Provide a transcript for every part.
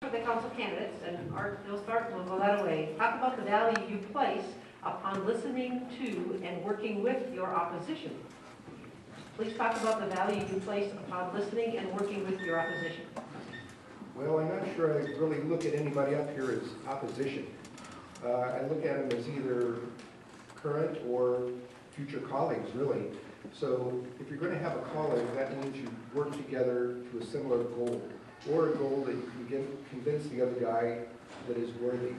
For the council candidates, and Art, you'll start, we'll go that way. Talk about the value you place upon listening to and working with your opposition. Please talk about the value you place upon listening and working with your opposition. Well, I'm not sure I really look at anybody up here as opposition. I look at them as either current or future colleagues, really. So if you're going to have a colleague, that means you work together to a similar goal, or a goal that you can convince the other guy that is worthy.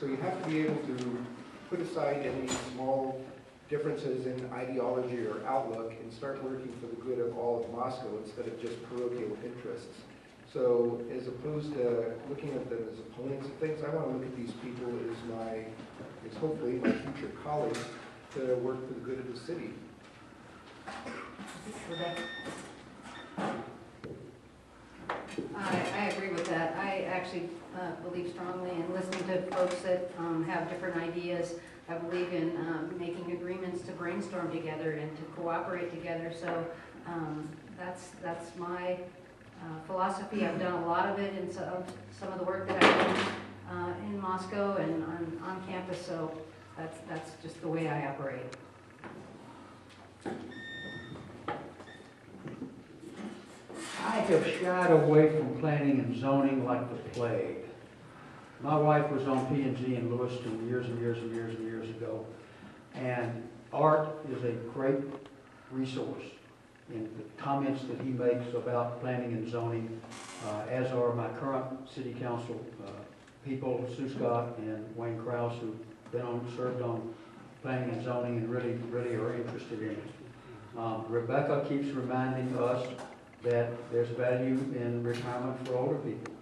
So you have to be able to put aside any small differences in ideology or outlook and start working for the good of all of Moscow instead of just parochial interests. So as opposed to looking at them as opponents of things, I want to look at these people as hopefully my future colleagues to work for the good of the city. I agree with that. I actually believe strongly in listening to folks that have different ideas. I believe in making agreements to brainstorm together and to cooperate together. So that's my philosophy. I've done a lot of it in some of the work that I've done in Moscow and on campus. So that's just the way I operate. I have shied away from planning and zoning like the plague. My wife was on P&Z in Lewiston years and years and years and years ago, and Art is a great resource in the comments that he makes about planning and zoning, as are my current city council people, Sue Scott and Wayne Krause, who've served on planning and zoning and really are interested in it. Rebecca keeps reminding us that there's value in retirement for older people.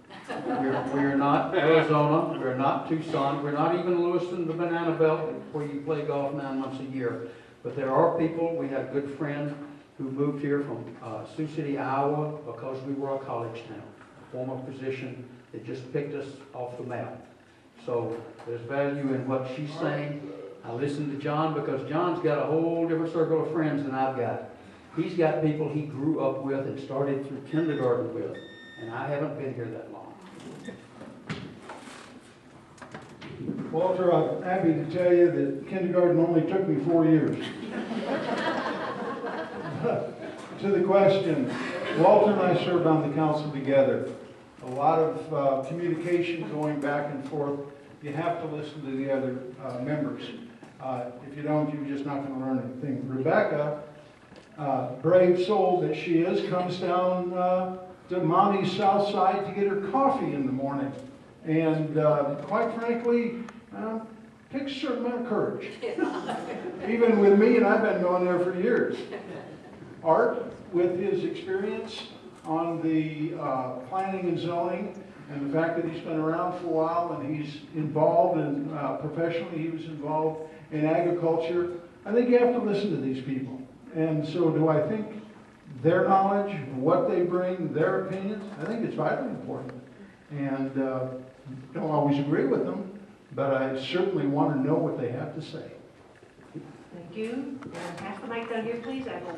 We're not Arizona, we're not Tucson, we're not even Lewiston, the Banana Belt, where you play golf 9 months a year. But there are people, we had a good friend who moved here from Sioux City, Iowa, because we were a college town, a former position that just picked us off the map. So there's value in what she's saying. I listen to John because John's got a whole different circle of friends than I've got. He's got people he grew up with and started through kindergarten with, and I haven't been here that long. Walter, I'm happy to tell you that kindergarten only took me 4 years. To the question, Walter and I served on the council together. A lot of communication going back and forth. You have to listen to the other members. If you don't, you're just not going to learn anything. Rebecca, brave soul that she is, comes down to Mommy's South Side to get her coffee in the morning. And quite frankly, takes a certain amount of courage. Even with me, and I've been going there for years. Art, with his experience on the planning and zoning, and the fact that he's been around for a while and he's involved in, professionally he was involved in agriculture, I think you have to listen to these people. And so do I think their knowledge, what they bring, their opinions, I think it's vitally important. And don't always agree with them, but I certainly want to know what they have to say. Thank you. And pass the mic down here, please. I will